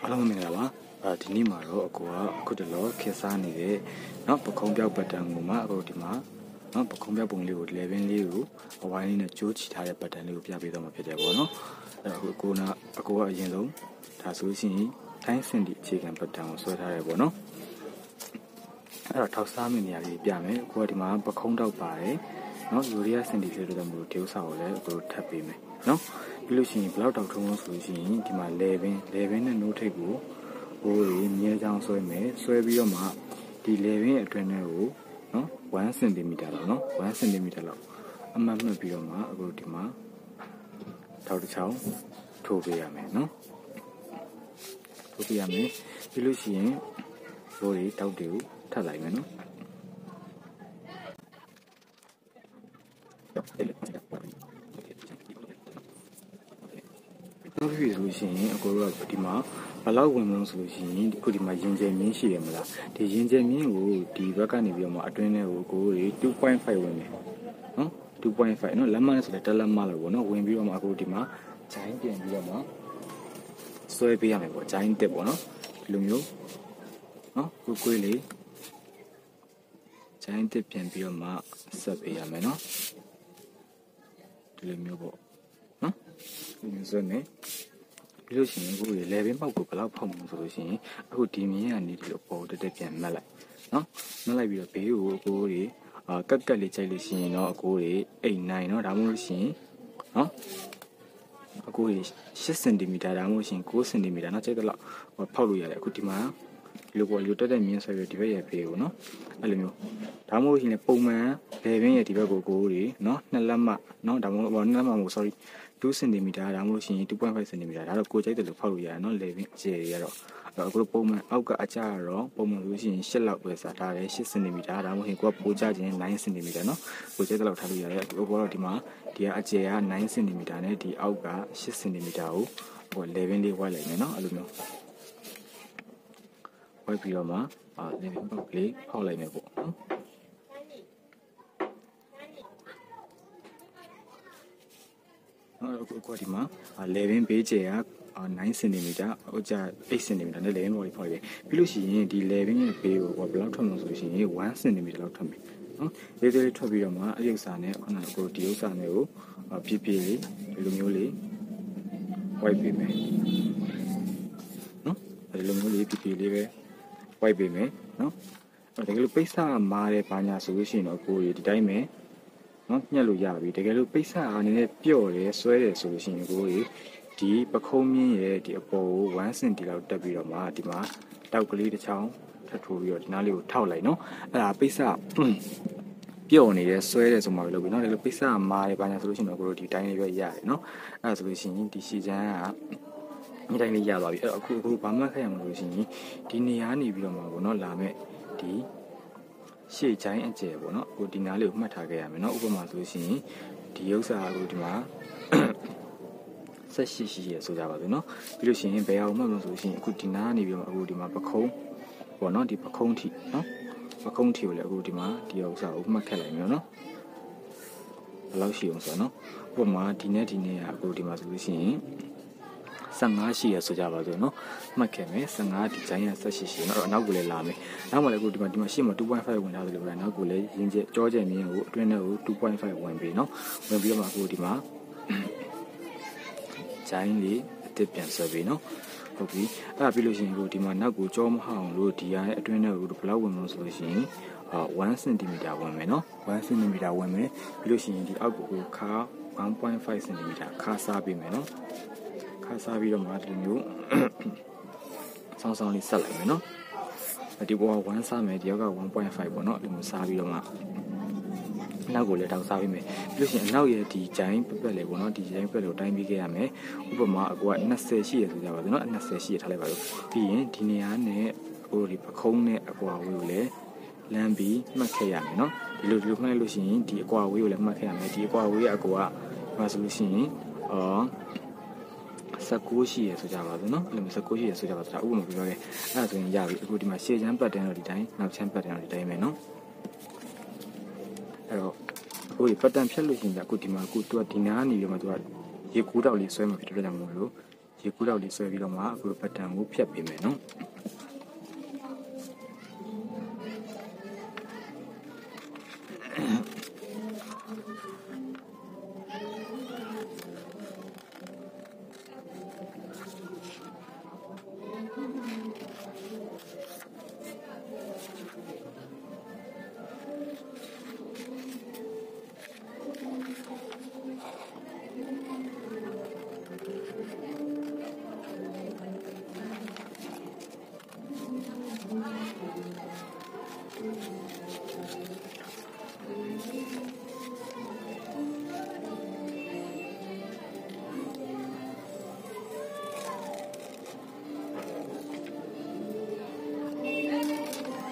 အားလုံးမင်္ဂလာပါဒီနေ့မှာတော့အခုတလောခေတ်စားနေတဲ့เนาะပခုံးပြောက်ပတ်တန်ကိုမှအခုဒီမှာเนาะပခုံးပြောက်ပုံလေးကို level လေးကိုအဝိုင်းလေးနဲ့ကြိုးချထားတဲ့ပတ်တန်လေးကိုပြပေးတော့မှာဖြစ်တယ်ပေါ့နော်အခုကအရင်ဆုံးဒါဆိုရှင်တိုင်းစင်ဒီအခြေခံပတ်တန်ကိုဆွဲထားတယ်ပေါ့နော်အဲ့တော့ထောက်စားမယ့်နေရာလေးပြမယ်အခုကဒီမှာပခုံးတောက်ပါတယ်เนาะယူရီးယားစင်ဒီဖြစ်လို့တော့မလို့ဒီဥစ္စာကိုလည်းအခုထပ်ပေးမယ်เนาะပြီးလို့ရှိရင်ဘလောက်တောက်ထုံးလို့ဆိုလို့ရှိရင်ဒီမှာ level နဲ့နိုးထိပ်ကိုဟိုမြဲချောင်းဆွဲမယ်ဆွဲပြီးတော့မှဒီ level ရဲ့အတွင်းထဲကိုเนาะ1 cm လောက်เนาะ1 cm လောက်အမှတ်မှတ်ပြီးတော့မှအခုဒီမှာထောက်တစ်ချောင်းထိုးပေးရမယ်เนาะထိုးပေးရမယ်ပြီးလို့ရှိရင်ဟိုတောက်တွေကိုထပ်လိုက်မယ်เนาะနောက်ပြီးဆိုလို့ရှိရင်အကိုတို့ကဒီမှာဘလောက်ဝင်မလို့ဆိုလို့ရှိရင်အခုဒီမှာရင်ကျယ်မြင်းရှိရမလားဒီရင်ကျယ်မြင်းကိုဒီဘက်ကနေပြီးတော့မှအတွင်းထဲကိုအကိုတွေ 2.5 ဝင်မယ်နော် 2.5 နော်လက်မနဲ့ဆိုလည်းတက်လက်မလို့ပေါ့နော်ဝင်ပြီးတော့မှအကိုဒီမှာဂျိုင်းပြင်ပြီးတော့မှဆွဲပေးရမယ်ပေါ့ဂျိုင်းတက်ပေါ့နော်ဒီလိုမျိုးနော်ကိုယ်လေးဂျိုင်းတက်ပြင်ပြီးတော့မှဆက်ပေးရမယ်နော်ဒီလိုမျိုးပေါ့နော်ဒီလိုဆိုနေပြီးလို့ရှိရင်ကိုယ်လေဘင်းပေါက်ကိုဘယ်လောက်ဖောက်မလို့ဆိုလို့ရှိရင်အခုဒီမြင်းကနေဒီလိုပေါ်တက်ပြန်မှတ်လိုက်နော်မှတ်လိုက်ပြီးတော့ဘေးကိုကိုယ်ကတ်လေးကြိုက်လို့ရှိရင်တော့အကိုယ်အိမ်နိုင်နော်ဒါမှမဟုတ်လို့ရှိရင်နော်အကိုယ်8 cm ဒါမှမဟုတ်ရှင်9 cm နော်ကြိုက်တော့ဖောက်လို့ရတယ်အခုဒီမှာဒီလိုပေါ်လိုတက်တဲ့မြင်းဆွဲပြီးဒီဘက်ရဲ့ဘေးကိုနော်အဲ့လိုမျိုးဒါမှမဟုတ်ရှင်ပုံမှန်လေဘင်းရဲ့ဒီဘက်ကိုကိုယ်နော်2လက်မနော်ဒါမှမဟုတ်2လက်မမဟုတ် sorry 2 cm ဒါမှမဟုတ်ရှင် 2.5 cm ဒါတော့ကိုကြိုက်တယ်လို့ဖောက်လို့ရတယ်နော်လေဘင်းအကျယ်ရတော့အခုပုံမှန်အောက်ကအကျတော့ပုံမှန်လို့ရှိရင်8လောက်ပဲစားထားတယ်8 cm ဒါမှမဟုတ်ကိုကပိုကြခြင်း9 cm နော်ကိုကြိုက်တယ်လို့ထားလို့ရတယ်အခုတော့ဒီမှာဒီကအကျယ်က9 cm နဲ့ဒီအောက်က8 cm ကိုဟိုလေဘင်းလေးဝိုက်လိုက်မယ်နော်အဲ့လိုမျိုးဝိုက်ပြီးတော့မှလေဘင်းပေါက်လေးဖောက်လိုက်မယ်ပေါ့နော်အခုဒီမှာလေဘင်းဘေးကျယ်က9 cm ဟိုကြ8 cm နဲ့လေဘင်းပေါ်လေးဖောက်လိုက်ပြီးလို့ရှိရင်ဒီလေဘင်းရဲ့ဘေးကိုဘယ်လောက်ထွက်မလို့ဆိုလို့ရှိရင်1 cm လောက်ထွက်မယ်နော်လေးလေးထွက်ပြီးတော့မှအယုတ်စာနဲ့ခုနကကိုဒီဥစ္စာနဲ့ကိုပြပြလေးဒီလိုမျိုးလေးဝိုက်ပေးမယ်နော်ဒီလိုမျိုးလေးပြပြလေးပဲဝိုက်ပေးမယ်နော်တကယ်လို့ပိတ်စာမားတယ်ဘာညာဆိုလို့ရှိရင်တော့ကိုဒီတိုင်းပဲနော်ညှက်လို့ရပြီတကယ်လို့ပိတ်စာအနေနဲ့ပြော့တယ်ဆွဲတယ်ဆိုလို့ရှိရင်ကိုဒီပခုံးမြင်းရဲ့ဒီအပေါ်ကို1 cm လောက်တက်ပြီးတော့မှဒီမှာတောက်ကလေးတစ်ချောင်းထပ်ထိုးပြီးတော့ဒီနားလေးကိုထောက်လိုက်နော်အဲ့ဒါပိတ်စာပြော့နေတယ်ဆွဲတယ်ဆိုမှပဲလုပ်ပြီးနော်တကယ်လို့ပိတ်စာမားတယ်ဘာညာဆိုလို့ရှိရင်တော့ကိုဒီတိုင်းလေးပဲရတယ်နော်အဲ့ဒါဆိုလို့ရှိရင်ဒီရှည်ချမ်းကဒီတိုင်းလေးရသွားပြီအဲ့တော့အခုဘာမှခက်ရမလို့ရှိရင်ဒီနေရာနေပြီးတော့မှပေါ့နော်လာမဲ့ဒီရှေ့ချိုင်းအကျယ်ပေါ့နော်ကိုဒီနားလေးကိုမှတ်ထားခဲ့ရမယ်နော်ဥပမာဆိုလို့ရှိရင်ဒီဥစ္စာကိုဒီမှာဆက်ရှိရဆိုကြပါစို့နော်ပြီးလို့ရှိရင်ဘယ်အောင်မှမလို့ဆိုလို့ရှိရင်အခုဒီနားနေပြီးတော့အခုဒီမှာပခုံးပေါ့နော်ဒီပခုံးထီနော်ပခုံးထီကိုလည်းအခုဒီမှာဒီဥစ္စာကိုမှတ်ခဲ့လိုက်မယ်နော်ဘယ်လောက်ရှိအောင်ဆိုတော့နော်ဥပမာဒီနေ့ကအခုဒီမှာဆိုလို့ရှိရင်15ရှိရဆိုကြပါစို့နော်မှတ်ခဲ့မယ်15ဒီဂျိုင်းရဆက်ရှိနော်အနောက်ကိုလည်းလာမယ်နောက်မှလည်းအခုဒီမှာရှေ့မှာ 2.5 ဝင်ထားသလိုပဲနောက်ကိုလည်းရင်းကျက်ကြောကျမြင်းကိုအတွင်းထဲကို 2.5 ဝင်ပြီနော်ဝင်ပြီးတော့မှအခုဒီမှာဂျိုင်းလေးအစ်ပြန်ဆွဲပြီနော်ဟုတ်ပြီအဲ့ဒါပြီးလို့ရှိရင်ကိုဒီမှာနောက်ကိုကြောမဟောင်းလို့ဒီရရဲ့အတွင်းထဲကိုဘယ်လောက်ဝင်မလို့ဆိုလို့ရှိရင်1 cm ဝင်မယ်နော်1 cm ဝင်မယ်ပြီးလို့ရှိရင်ဒီအောက်ကိုခါ 1.5 cm ခါစားပေးမယ်နော်ခါစားပြီးတော့မှဒီလိုမျိုးဆောင်းလေးဆက်လိုက်မယ်နော်ဒီဘောက1စားမယ်ဒီရောက်က 1.5 ပေါ့နော်ဒီလိုစားပြီးတော့မှနောက်ကိုလည်းတောက်စားပေးမယ်ပြီးလို့ရှိရင်အနောက်ရဲ့ဒီဂျိုင်းပက်လေပေါ့နော်ဒီဂျိုင်းပက်ကိုတိုင်းပြီးခဲ့ရမယ်ဥပမာအကူက20ရှိရဆိုကြပါစို့နော်20ရှိရထားလိုက်ပါလို့ပြီးရင်ဒီနေရာနဲ့ဟိုဒီပခုံးနဲ့အကွာဝေးကိုလည်းလမ်းပြီးမှတ်ခဲ့ရမယ်နော်ဒီလိုမှတ်လိုက်လို့ရှိရင်ဒီအကွာဝေးကိုလည်းမှတ်ခဲ့ရမယ်ဒီအကွာဝေးရဲ့အကူကဘာဆိုလို့ရှိရင်19ရှိရဆိုကြပါစို့နော်အဲ့လိုမျိုး19ရှိရဆိုကြပါစို့ဒါဥပမာပြောခဲ့အဲ့ဒါဆိုရင်ရပြီအခုဒီမှာရှေ့ချမ်းပတ်တန်းတော့ဒီတိုင်းနောက်ချမ်းပတ်တန်းတော့ဒီတိုင်းပဲနော်အဲ့တော့ဟိုပတ်တန်းဖြတ်လို့ရှိရင်အခုဒီမှာအခုသူကဒီနားနေပြီးမှသူကရေကူးတောက်လေးဆွဲမှာဖြစ်တဲ့ကြောင့်မို့လို့ ရေကူးတော့လေးဆွဲပြီးတော့မှအခုပတ်တန်ကိုဖြတ်ပေးမယ်နော်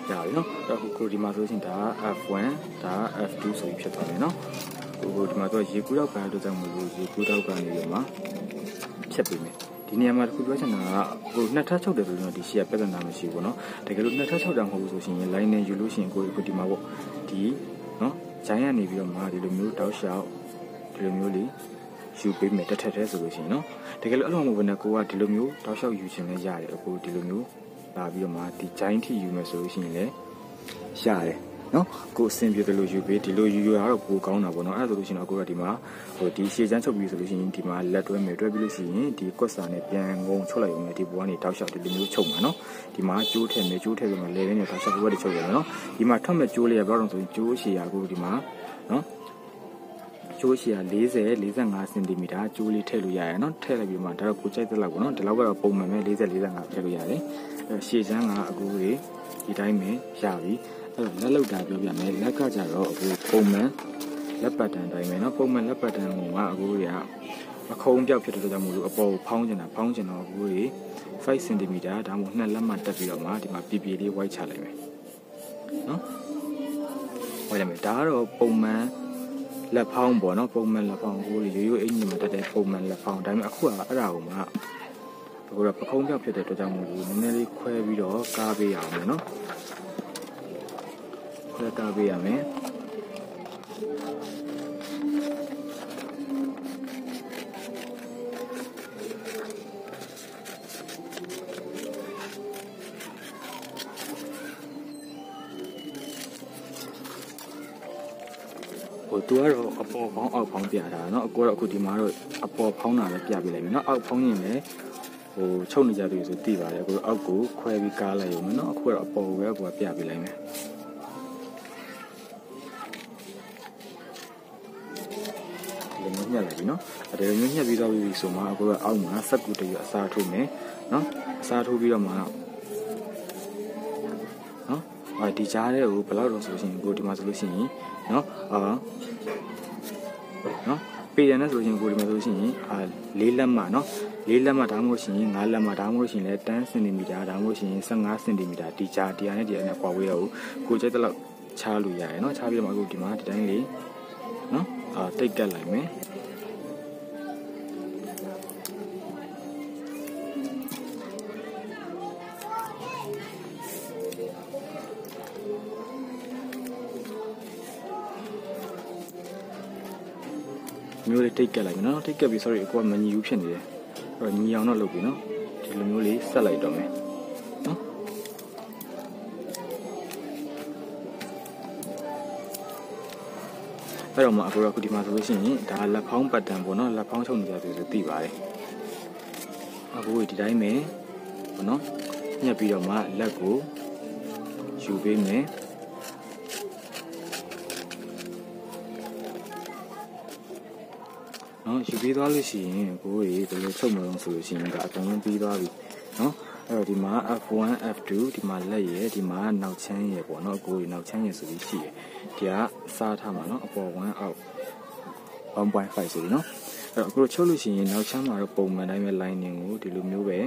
ကြာပြီနော်အခုကိုဒီမှာဆိုရှင်ဒါ F1 ဒါ F2 ဆိုပြီးဖြစ်သွားတယ်နော်ကိုဒီမှာတော့ရေကူးတော့ဘာလို့ကြောင့်မလို့ရေကူးတော့ကနေပြီးမှဖြတ်ပေးမယ်ဒီနေရာမှာတစ်ခုပြောချင်တာကကိုနှစ်ထပ်ချုပ်တယ်ဆိုတော့ဒီရှေ့ကပြဿနာမရှိဘူးနော်တကယ်လို့နှစ်ထပ်ချုပ်တာမဟုတ်ဘူးဆိုရှင် line နဲ့ယူလို့ရှိရင်ကိုဒီမှာပေါ့ဒီနော်ဂျိုင်းကနေပြီးတော့မှဒီလိုမျိုးတောက်လျှောက်ဒီလိုမျိုးလေးယူပေးမယ်တစ်ထပ်တည်းဆိုလို့ရှိရင်နော်တကယ်လို့အဲ့လိုမဟုတ်ဘဲနဲ့ကိုကဒီလိုမျိုးတောက်လျှောက်ယူချင်လဲရတယ်အခုဒီလိုမျိုးလာပြီးတော့မှဒီဂျိုင်းထိယူမယ်ဆိုလို့ရှိရင်လည်းရတယ်နော်ကိုအဆင်ပြေတယ်လို့ယူပေးဒီလိုယူရတော့ပိုကောင်းတာပေါ့နော်အဲ့ဒါဆိုလို့ရှိရင်အခုကဒီမှာဟိုဒီရှေ့ချမ်းချုပ်ပြီးဆိုလို့ရှိရင်ဒီမှာလက်တွဲမယ်တွဲပြီးလို့ရှိရင်ဒီကွက်စာနဲ့ပြန်ငုံချုပ်လိုက်ရုံနဲ့ဒီဘောကနေတောက်လျှောက်ဒီလိုမျိုးချုပ်မှာနော်ဒီမှာကျိုးထည့်မယ်ကျိုးထည့်ပြီးမှလဲရင်းနဲ့တောက်လျှောက်ဘက်တွေချုပ်ရတယ်နော်ဒီမှာထွက်မဲ့ကျိုးလေးရဘယ်တော့ဆိုရင်ကျိုးရှည်ရအခုဒီမှာနော်ကျိုးရှည်ရ40 45စင်တီမီတာကျိုးလေးထည့်လို့ရရနော်ထည့်လိုက်ပြီးမှဒါတော့ကိုကြိုက်တဲ့လောက်ပေါ့နော်ဒီလောက်ကတော့ပုံမှန်ပဲ40 45ထည့်လို့ရတယ်ရှေ့ချမ်းကအခုတွေဒီတိုင်းပဲရပြီအဲ့တော့လက်လောက်တာပြောပြမယ်လက်ကကြတော့အခုပုံမှန်လက်ပတ်တန်တိုင်းပဲเนาะပုံမှန်လက်ပတ်တန်ကအခုတွေကအခုံးပြောက်ဖြစ်တဲ့ကြောင့်မို့လို့အပေါ်ကိုဖောင်းကျင်တော့အခုတွေ5 cm ဒါမှမဟုတ်2လက်မှတက်ပြီးတော့မှဒီမှာပြပြလေးဝိုက်ချလိုက်မယ်เนาะဝိုက်လိုက်မယ်ဒါကတော့ပုံမှန်လက်ဖောင်းပေါ့เนาะပုံမှန်လက်ဖောင်းကိုရိုးရိုးအင်ကြီးမှာတက်တဲ့ပုံမှန်လက်ဖောင်းဒါပေမဲ့အခုကအဲ့ဒါကိုမှအခုတော့ပခုံးပြောက်ဖြစ်တဲ့အတွက်ကြောင့်မို့လို့နည်းနည်းလေးခွဲပြီးတော့ကားပေးရအောင်မယ်เนาะခွဲကားပေးရမယ်သူကတော့အပေါ်ဖောင်းအောက်ဖောင်းပြတာเนาะအခုဒီမှာတော့အပေါ်ဖောင်းတာလည်းပြပြလိုက်မယ်เนาะအောက်ဖောင်းရင်လည်းဟိုချုပ်နေကြတယ်ဆိုသိပါတယ်အခုအောက်ကိုခွဲပြီးကားလိုက်ရုံနဲ့เนาะအခုတော့အပေါ်ပဲကိုပြပြလိုက်မယ်ဒီလိုညှက်လိုက်ပြီเนาะဒီလိုညှက်ပြီးတော့ပြီဆိုမှအခုကအောက်မှာစက်ကူတရအစားထိုးမယ်เนาะအစားထိုးပြီးတော့မှเนาะဒီကြားတဲ့ကိုဘယ်လောက်တော့ဆိုရှင်ကိုဒီမှာဆိုလို့ရှိရင်เนาะပေးတယ်နဲ့ဆိုရင်ကိုဒီမှာဆိုရှင်4လက်မှเนาะ4လက်မှဒါမှမဟုတ်ရှင်5လက်မှဒါမှမဟုတ်ရှင်လဲ10 cm ဒါမှမဟုတ်ရှင်15 cm ဒီကြားတရားနဲ့တရားနဲ့ကွာဝေးတော့ကိုကြိုက်တဲ့လောက်ချားလို့ရတယ်เนาะချားပြီးတော့အခုဒီမှာဒီတိုင်းလေးเนาะတိတ်ကတ်လိုက်မယ်မျိုးလေးတိတ်ကက်လိုက်မယ်နော်တိတ်ကက်ပြီး sorry ကိုကမညီဘူးဖြစ်နေတယ်အဲ့တော့ညီအောင်တော့လုပ်ပြီနော်ဒီလိုမျိုးလေးဆက်လိုက်တော့မယ်နော်အဲ့တော့မှအခုဒီမှာဆိုလို့ရှိရင်ဒါလက်ဖောင်းပတ်တန်ပေါ့နော်လက်ဖောင်းချုပ်နေကြတယ်ဆိုသိပါတယ်အခုဒီတိုင်းပဲပေါ့နော်ညှက်ပြီးတော့မှလက်ကိုယူပေးမယ်ယူပြီးသွားလို့ရှိရင်ကိုယ်ကြီးဒီလိုချုပ်မလို့ဆိုလို့ရှိရင်ကအကုန်လုံးပြီးသွားပြီเนาะအဲ့တော့ဒီမှာ F1 F2 ဒီမှာလက်ရယ်ဒီမှာနောက်ချမ်းရယ်ပေါ့เนาะကိုယ်ကြီးနောက်ချမ်းရယ်ဆိုပြီးရှိတယ်ဒီကစားထားမှာเนาะအပေါ်1အောက် 1.5 ဆိုပြီးเนาะအဲ့တော့ကိုချုပ်လို့ရှိရင်နောက်ချမ်းမှာတော့ပုံမှန်တိုင်းပဲ lining ကိုဒီလိုမျိုးပဲ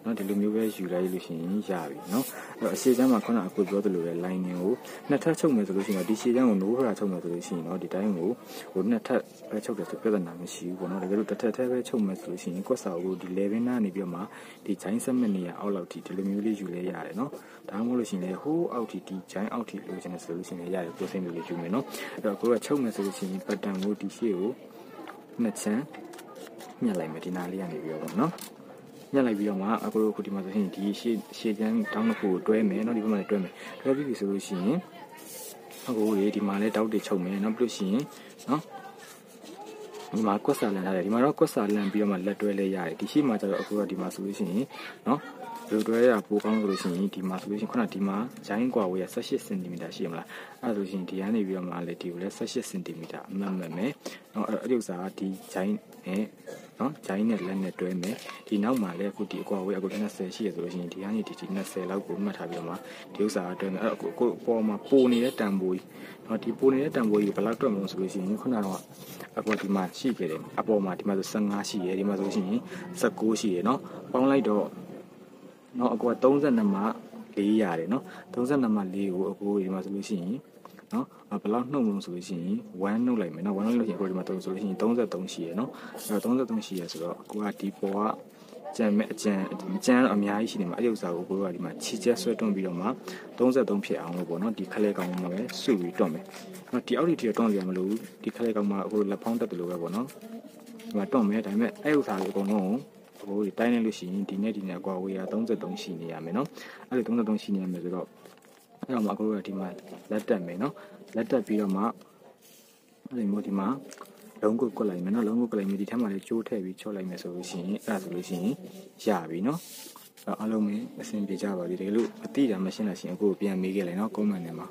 เนาะဒီလိုမျိုးပဲယူလိုက်လို့ရှိရင်ရပြီเนาะအဲ့တော့အရှေ့ချမ်းမှာခုနအခုပြောသလိုပဲ lining ကိုနှစ်ထပ်ချုပ်မယ်ဆိုလို့ရှိရင်ဒီရှေ့ချမ်းကိုနိုးဖရာချုပ်မယ်ဆိုလို့ရှိရင်เนาะဒီတိုင်းကိုဟိုနှစ်ထပ်ပဲချုပ်တယ်ဆိုပြဿနာမရှိဘူးပေါ့เนาะတကယ်လို့တစ်ထပ်ထဲပဲချုပ်မယ်ဆိုလို့ရှိရင်ကွက်စာကိုဒီ level နားနေပြီးမှဒီဂျိုင်းဆက်မဲ့နေရအောက်လောက်ထိဒီလိုမျိုးလေးယူလဲရတယ်เนาะဒါမှမဟုတ်လို့ရှိရင်ဟိုးအောက်ထိဒီဂျိုင်းအောက်ထိလိုချင်တယ်ဆိုလို့ရှိရင်ရတယ်ကိုယ်စိတ်မျိုးလေးယူမယ်เนาะအဲ့တော့ကိုကချုပ်မယ်ဆိုလို့ရှိရင်ပတ်တန်ကိုဒီရှေ့ကိုနှစ်ချမ်းညှက်လိုက်မယ်ဒီနားလေးကနေပြီးတော့ပေါ့เนาะ ညှက်လိုက်ပြီးတော့မှအခုတို့ခုဒီမှာဆိုရင်ဒီရှေ့ချမ်းတောင်းတစ်ခုကိုတွဲမယ်နော်ဒီဘက်မှာလည်းတွဲမယ်တွဲပြီးပြီဆိုလို့ရှိရင်အခုဒီမှာလည်းတောက်တွေချုပ်မယ်နော်ပြီးလို့ရှိရင်နော်ဒီမှာကွက်စာလန်ထားတယ်ဒီမှာတော့ကွက်စာလန်ပြီးတော့မှလက်တွဲလဲရတယ်ဒီရှိမှာကျတော့အခုတော့ဒီမှာဆိုလို့ရှိရင်နော်ဒီလိုတွဲရပိုကောင်းဆိုလို့ရှိရင်ဒီမှာဆိုလို့ရှိရင်ခုနဒီမှာဂျိုင်းကွာဝေးရ18စင်တီမီတာရှိမလားအဲ့ဒါဆိုရှင်ဒီကနေပြီးတော့မှလေဒီကိုလည်း18စင်တီမီတာအမှတ်မယ်နော်အဲ့ဒီဥစ္စာကဒီဂျိုင်းနဲ့နော်ဂျိုင်းနဲ့လက်နဲ့တွဲမယ်ဒီနောက်မှာလည်းအခုဒီအကွာဝေးအခုလည်း20ရှိရဆိုလို့ရှိရင်ဒီကနေဒီ20လောက်ကိုမှတ်ထားပြီးတော့မှဒီဥစ္စာကတွဲမယ်အဲ့အခုပေါ်မှာပိုနေတဲ့တန်ဖိုးကြီးနော်ဒီပိုနေတဲ့တန်ဖိုးကြီးဘယ်လောက်တွက်မလို့ဆိုလို့ရှိရင်ခုနကတော့အခုဒီမှာရှိခဲ့တယ်အပေါ်မှာဒီမှာဆို15ရှိရဒီမှာဆိုလို့ရှိရင်19ရှိရနော်ပေါင်းလိုက်တော့နော်အခုက32မှာ4ရတယ်နော်32မှာ4ကိုအခုဒီမှာဆိုလို့ရှိရင်နော်ဘယ်လောက်နှုတ်မလို့ဆိုလို့ရှိရင်1နှုတ်လိုက်မယ်နော်1နှုတ်လို့ရှိရင်အခုဒီမှာ3ဆိုလို့ရှိရင်33ရှိရနော်အဲ33ရှိရဆိုတော့ကိုကဒီပေါ်ကကျန်မဲ့အကျန်တော့အများကြီးရှိနေမှာအဲ့ဒီဥစ္စာကိုကိုကဒီမှာချီချက်ဆွဲတွန်းပြီးတော့မှ33ဖြစ်အောင်လို့ပေါ့နော်ဒီခလဲကောင်မှာပဲစုပြီးတွန်းမယ်နော်ဒီအောက်ဒီတွန်းကြရမလို့ဒီခလဲကောင်မှာအခုလက်ဖောင်းတက်တယ်လို့ပဲပေါ့နော်ဒီမှာတွန်းမယ်ဒါပေမဲ့အဲ့ဥစ္စာကိုအကုန်လုံးဟိုဒီတိုင်းလိုက်လို့ရှိရင်ဒီနဲ့အကွာဝေးရ33ရှိနေရမယ်နော်အဲ့ဒီ33ရှိနေရမယ်ဆိုတော့အဲ့တော့မှအခုကဒီမှာလက်တက်မယ်နော်လက်တက်ပြီးတော့မှအဲ့ဒီမျိုးဒီမှာလုံးကုတ်ကွက်လိုက်မယ်နော်လုံးကုတ်ကွက်လိုက်မယ်ဒီထဲမှာလည်းကျိုးထည့်ပြီးချော့လိုက်မယ်ဆိုလို့ရှိရင်အဲ့ဒါဆိုလို့ရှိရင်ရပြီနော်အားလုံးပဲအဆင်ပြေကြပါပြီတကယ်လို့အတိတာမရှင်းလို့ရှိရင်အခုပြန်မေးခဲ့လိုက်နော် comment ထဲမှာ